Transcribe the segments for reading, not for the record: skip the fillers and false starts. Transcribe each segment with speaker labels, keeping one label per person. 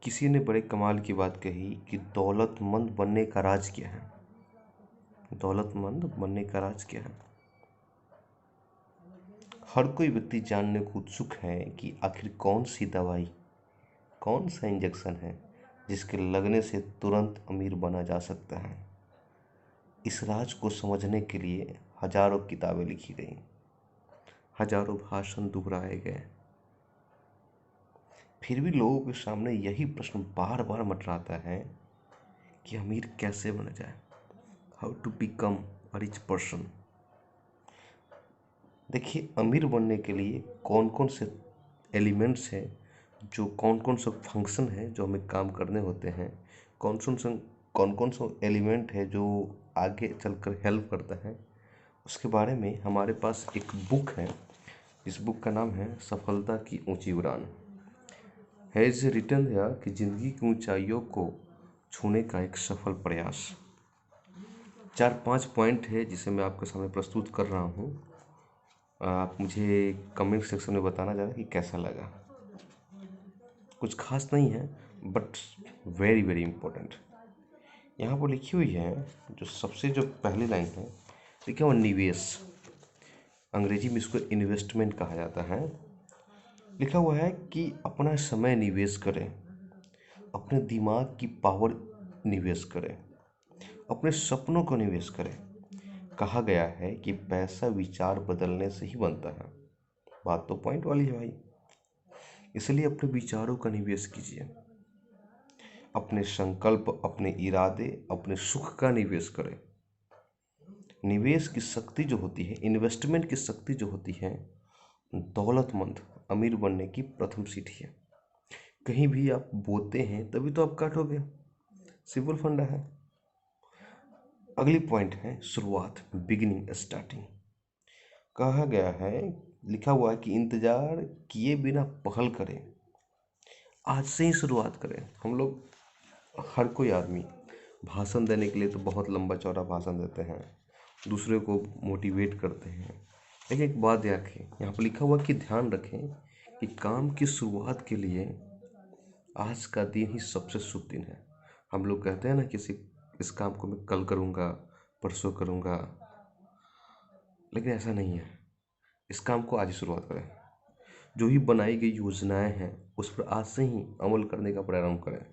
Speaker 1: किसी ने बड़े कमाल की बात कही कि दौलतमंद बनने का राज क्या है। दौलतमंद बनने का राज क्या है। हर कोई व्यक्ति जानने को उत्सुक है कि आखिर कौन सी दवाई, कौन सा इंजेक्शन है जिसके लगने से तुरंत अमीर बना जा सकता है। इस राज को समझने के लिए हजारों किताबें लिखी गई, हजारों भाषण दोहराए गए, फिर भी लोगों के सामने यही प्रश्न बार बार मंडराता है कि अमीर कैसे बना जाए, how to become a rich person. देखिए, अमीर बनने के लिए कौन कौन से एलिमेंट्स हैं, जो कौन कौन सा फंक्शन है जो हमें काम करने होते हैं, कौन कौन सा एलिमेंट है जो आगे चलकर हेल्प करता है, उसके बारे में हमारे पास एक बुक है। इस बुक का नाम है सफलता की ऊंची उड़ान। है इज रिटन है कि जिंदगी की ऊंचाइयों को छूने का एक सफल प्रयास। 4-5 पॉइंट है जिसे मैं आपके सामने प्रस्तुत कर रहा हूँ। आप मुझे कमेंट सेक्शन में बताना जरा कि कैसा लगा। कुछ खास नहीं है बट वेरी वेरी इम्पोर्टेंट। यहाँ पर लिखी हुई है, जो पहली लाइन है, लिखा हुआ निवेश। अंग्रेजी में इसको इन्वेस्टमेंट कहा जाता है। लिखा हुआ है कि अपना समय निवेश करें, अपने दिमाग की पावर निवेश करें, अपने सपनों को निवेश करें। कहा गया है कि पैसा विचार बदलने से ही बनता है। बात तो पॉइंट वाली है भाई। इसलिए अपने विचारों का निवेश कीजिए, अपने संकल्प, अपने इरादे, अपने सुख का निवेश करें। निवेश की शक्ति जो होती है, इन्वेस्टमेंट की शक्ति जो होती है, दौलतमंद अमीर बनने की प्रथम सीढ़ी है। कहीं भी आप बोते हैं तभी तो आप काटोगे, सिंपल फंडा है। अगली पॉइंट है शुरुआत, बिगिनिंग, स्टार्टिंग। कहा गया है, लिखा हुआ है कि इंतजार किए बिना पहल करें, आज से ही शुरुआत करें। हम लोग, हर कोई आदमी भाषण देने के लिए तो बहुत लंबा चौड़ा भाषण देते हैं, दूसरे को मोटिवेट करते हैं, लेकिन एक बात रखें, यहाँ पर लिखा हुआ कि ध्यान रखें कि काम की शुरुआत के लिए आज का दिन ही सबसे शुभ दिन है। हम लोग कहते हैं ना, इस काम को मैं कल करूँगा, परसों करूँगा, लेकिन ऐसा नहीं है। इस काम को आज ही शुरुआत करें। जो भी बनाई गई योजनाएं हैं उस पर आज से ही अमल करने का प्रारंभ करें।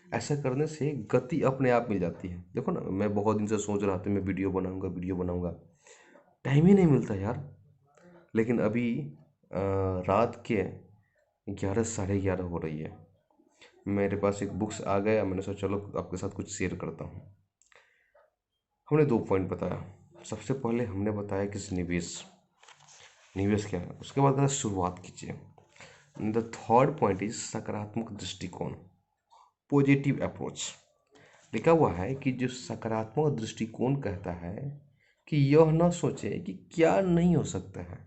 Speaker 1: ऐसा करने से गति अपने आप मिल जाती है। देखो ना, मैं बहुत दिन से सोच रहा था मैं वीडियो बनाऊंगा, टाइम ही नहीं मिलता यार। लेकिन अभी रात के 11, साढ़े 11 हो रही है, मेरे पास एक बुक्स आ गया, मैंने सोचा चलो आपके साथ कुछ शेयर करता हूँ। हमने 2 पॉइंट बताया। सबसे पहले हमने बताया कि निवेश क्या है, उसके बाद शुरुआत कीजिए। द थर्ड पॉइंट इज सकारात्मक दृष्टिकोण, पॉजिटिव अप्रोच। लिखा हुआ है कि जो सकारात्मक दृष्टिकोण कहता है कि यह न सोचे कि क्या नहीं हो सकता है,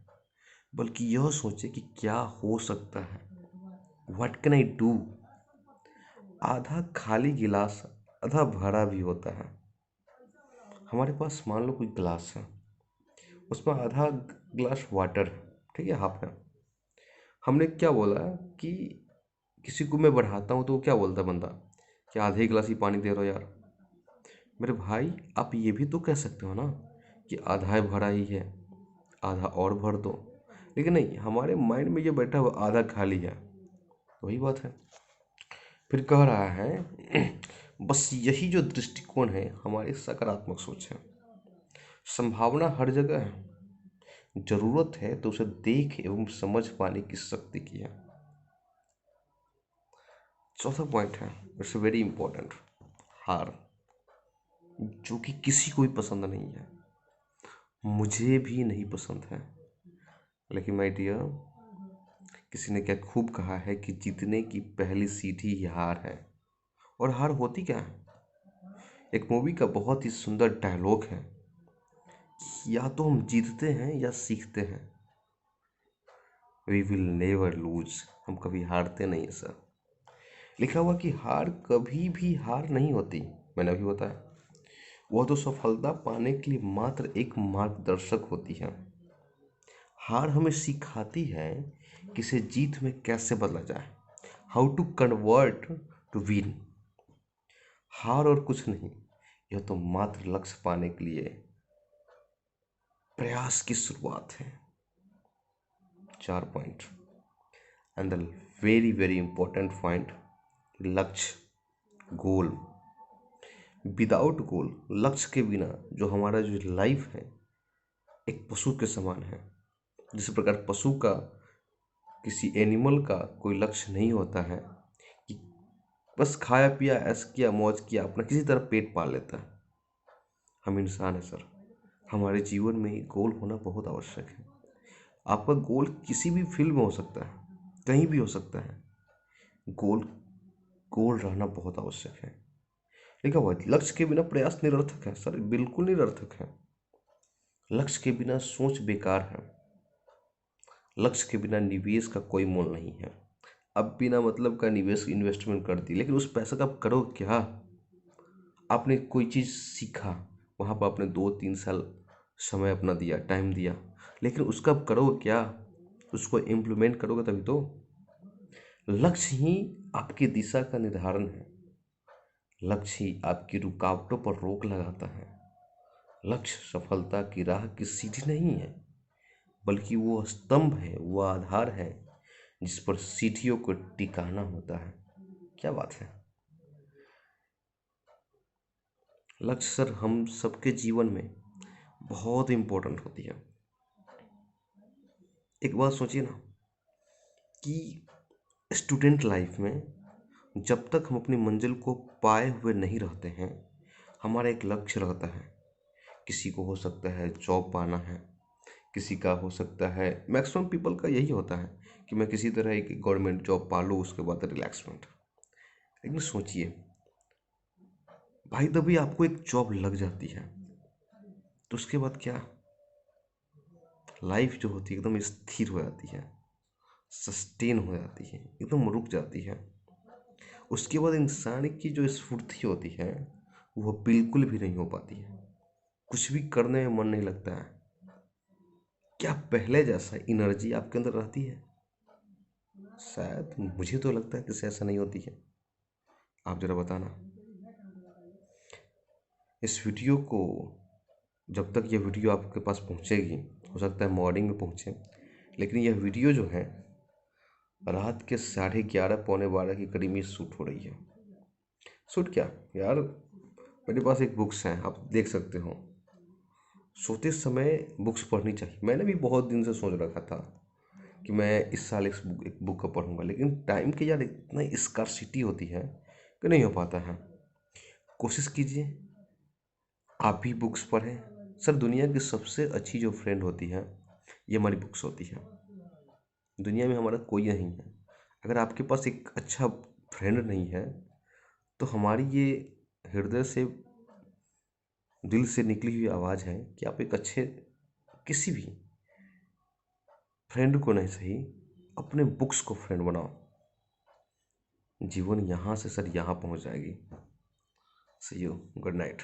Speaker 1: बल्कि यह सोचे कि क्या हो सकता है। What can I do. आधा खाली गिलास आधा भरा भी होता है। हमारे पास मान लो कोई गिलास है, उसमें आधा गिलास वाटर है, ठीक है, हाफ है। हमने क्या बोला कि किसी को मैं बढ़ाता हूँ तो वो क्या बोलता है बंदा, कि आधे गिलास ही पानी दे रहे हो यार। मेरे भाई, आप ये भी तो कह सकते हो ना कि आधा भरा ही है, आधा और भर दो। लेकिन नहीं, हमारे माइंड में ये बैठा हुआ आधा खाली है। वही बात है। फिर कह रहा है बस यही जो दृष्टिकोण है हमारी सकारात्मक सोच है। संभावना हर जगह है, जरूरत है तो उसे देख एवं समझ पाने की शक्ति की है। चौथा पॉइंट है, इट्स वेरी इंपॉर्टेंट, हार, जो कि किसी को भी पसंद नहीं है, मुझे भी नहीं पसंद है। लेकिन माय डियर, किसी ने क्या खूब कहा है कि जीतने की पहली सीढ़ी ही हार है। और हार होती क्या है? एक मूवी का बहुत ही सुंदर डायलॉग है, या तो हम जीतते हैं या सीखते हैं। वी विल नेवर लूज, हम कभी हारते नहीं है सर। लिखा हुआ कि हार कभी भी हार नहीं होती, मैंने अभी बताया। वह तो सफलता पाने के लिए मात्र एक मार्गदर्शक होती है। हार हमें सिखाती है कि इसे जीत में कैसे बदला जाए। How to convert to win. हार और कुछ नहीं, यह तो मात्र लक्ष्य पाने के लिए प्रयास की शुरुआत है। 4 point. And the very very important point, लक्ष्य, गोल। विदाउट गोल, लक्ष्य के बिना जो हमारा जो लाइफ है एक पशु के समान है। जिस प्रकार पशु का, किसी एनिमल का कोई लक्ष्य नहीं होता है कि बस खाया पिया ऐश किया मौज किया अपना किसी तरह पेट पाल लेता है। हम इंसान है सर, हमारे जीवन में गोल होना बहुत आवश्यक है। आपका गोल किसी भी फील्ड में हो सकता है, कहीं भी हो सकता है। गोल गोल रहना बहुत आवश्यक है। लिखा हुआ है, लक्ष्य के बिना प्रयास निरर्थक है। सर बिल्कुल निरर्थक है। लक्ष्य के बिना सोच बेकार है। लक्ष्य के बिना निवेश का कोई मोल नहीं है। अब बिना मतलब का निवेश इन्वेस्टमेंट कर दी, लेकिन उस पैसा का आप करो क्या? आपने कोई चीज़ सीखा, वहाँ पर आपने 2-3 साल समय अपना दिया, टाइम दिया, लेकिन उसका आप करोगे क्या? उसको इम्प्लीमेंट करोगे तभी तो। लक्ष्य ही आपकी दिशा का निर्धारण है। लक्ष्य ही आपकी रुकावटों पर रोक लगाता है। लक्ष्य सफलता की राह की सीढ़ी नहीं है, बल्कि वो स्तंभ है, वो आधार है जिस पर सीढ़ियों को टिकाना होता है। क्या बात है। लक्ष्य सर हम सबके जीवन में बहुत इम्पोर्टेंट होती है। एक बात सोचिए ना कि स्टूडेंट लाइफ में जब तक हम अपनी मंजिल को पाए हुए नहीं रहते हैं, हमारा एक लक्ष्य रहता है। किसी को हो सकता है जॉब पाना है, किसी का हो सकता है, मैक्सिमम पीपल का यही होता है कि मैं किसी तरह एक गवर्नमेंट जॉब पा लूँ, उसके बाद रिलैक्समेंट। लेकिन सोचिए भाई, तभी आपको एक जॉब लग जाती है तो उसके बाद क्या? लाइफ जो होती है एकदम स्थिर हो जाती है, सस्टेन हो जाती है, एकदम रुक जाती है। उसके बाद इंसान की जो स्फूर्ति होती है वह बिल्कुल भी नहीं हो पाती है। कुछ भी करने में मन नहीं लगता है। क्या पहले जैसा एनर्जी आपके अंदर रहती है? शायद मुझे तो लगता है कि ऐसा नहीं होती है। आप जरा बताना। इस वीडियो को, जब तक ये वीडियो आपके पास पहुंचेगी, हो सकता है मॉर्निंग में पहुंचे, लेकिन यह वीडियो जो है रात के 11:30 पौने 12 के करीब में शूट हो रही है। शूट क्या यार, मेरे पास एक बुक्स हैं, आप देख सकते हो। सोते समय बुक्स पढ़नी चाहिए। मैंने भी बहुत दिन से सोच रखा था कि मैं इस साल एक बुक को पढ़ूंगा, लेकिन टाइम की यार इतना स्कार्सिटी होती है कि नहीं हो पाता है। कोशिश कीजिए आप भी बुक्स पढ़ें। सर दुनिया की सबसे अच्छी जो फ्रेंड होती है ये हमारी बुक्स होती है। दुनिया में हमारा कोई नहीं है। अगर आपके पास एक अच्छा फ्रेंड नहीं है तो हमारी ये हृदय से, दिल से निकली हुई आवाज़ है कि आप एक अच्छे, किसी भी फ्रेंड को नहीं सही, अपने बुक्स को फ्रेंड बनाओ। जीवन यहाँ से सर यहाँ पहुँच जाएगी। सी यू, गुड नाइट।